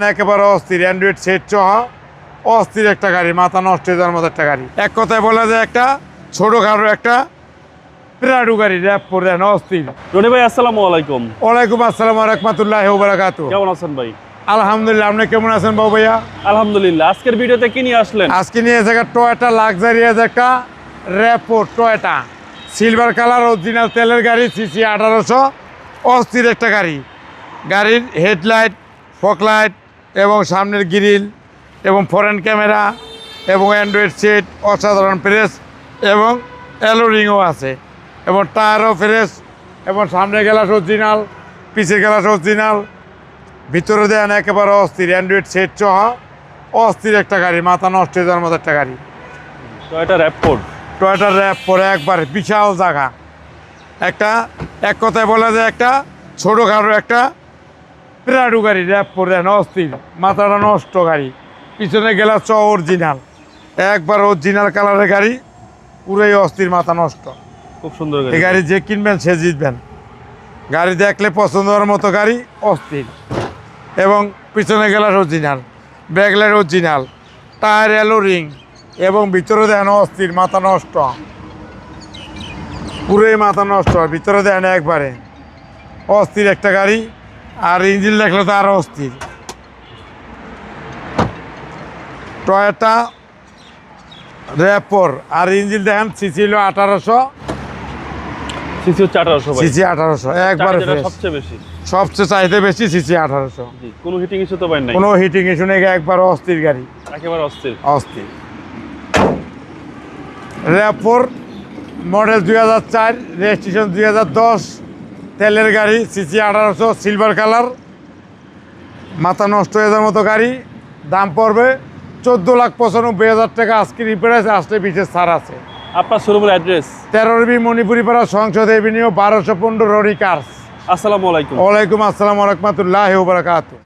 একেবারে অস্থির Android set সহ অস্থির একটা গাড়ি, মাথা নষ্ট হয়ে যাওয়ার মতো একটা গাড়ি। এক কথায় বলা যায় একটা ছোটখাটো একটা প্রাডু গাড়ি, র্যাপ করে দেন অস্থির। রনি ভাই আসসালামু আলাইকুম। ওয়ালাইকুম আসসালাম ওয়া রাহমাতুল্লাহি ওয়া বারাকাতুহু। কেমন আছেন ভাই? আলহামদুলিল্লাহ, আপনি কেমন আছেন বাবু ভাইয়া? আলহামদুলিল্লাহ। আজকের ভিডিওতে কি নিয়ে আসলেন? আজকে নিয়ে এসে একটা টয়োটা লাক্সারিয়াস একটা র্যাপো টয়োটা সিলভার কালার অরিজিনাল তেলের গাড়ি, সিসি 1800, অস্থির একটা গাড়ি। গাড়ির হেডলাইট, ফকলাইট এবং সামনের গ্রিল এবং ফরেন ক্যামেরা এবং অ্যান্ড্রয়েড সেট, অসাধারণ প্রেস এবং অ্যালোরিংও আছে এবং টায়ারও ফ্রেশ এবং সামনের গ্লাস অরিজিনাল, পিছের গ্লাস অরিজিনাল। ভিতরে দেন একেবারে অস্থির অ্যান্ড্রয়েড সেট সহ অস্থির একটা গাড়ি, মাথা নষ্ট হয়ে যাওয়ার মতো একটা গাড়ি। টয়োটা র্যাপফোর্ড। টয়োটার র্যাপ পরে একবারে বিশাল জায়গা, একটা এক কথায় বলা যায় একটা ছোটোখাটো একটা প্রাডু গাড়ি, র্যাপ পরে দেন অস্থির, মাথাটা নষ্ট গাড়ি। পিছনে গ্লাস সহ অরিজিনাল, একবার অরিজিনাল কালারের গাড়ি, পুরোই অস্থির, মাথা নষ্ট। খুব সুন্দর এই গাড়ি যে কিনবেন সে জিতবেন। গাড়ি দেখলে পছন্দ হওয়ার মতো গাড়ি, অস্থির। এবং পিছনে glass original, backlight original, tyre অ্যালোরিং এবং ভিতরে দেন অস্থির, মাথা নষ্ট, পুরোই মাথা নষ্ট। ভিতরে দেন একবারে অস্থির একটা গাড়ি। আর ইঞ্জিন দেখলে তো আরও অস্থির। টয়োটা র্যাপোর আর ইঞ্জিন দেখেন, সিসি হলো 1800, সিসি হচ্ছে 1800 ভাই। সিসি 1800 একবারে যেটা fresh। সবচেয়ে বেশি, সবচেয়ে চাইতে বেশি সিসি 1800। জি, কোনো হিটিং ইস্যু তো পাই নাই। কোনো হিটিং ইস্যু নেই, একবার অস্থির গাড়ি, একেবারে অস্থির। অস্থির। র্যাপোর মডেল 2004, রেজিস্ট্রেশন 2010, তেলের গাড়ি, সিসি 1800, সিলভার কালার, মাথা নষ্ট হয়ে যাওয়ার মতো গাড়ি। দাম পড়বে 14,95,000 টাকা। আজকে রিপেয়ার আসলে বিশেষ ছাড় আছে। আপনার শোরুমের অ্যাড্রেস? 13 মণিপুরি পাড়া, সংসদ এভিনিউ, 1215 রনি কার্স। আসসালামু আলাইকুম। ওয়ালাইকুম আসসালাম ওয়া রাহমাতুল্লাহি ওয়া বারাকাতুহু।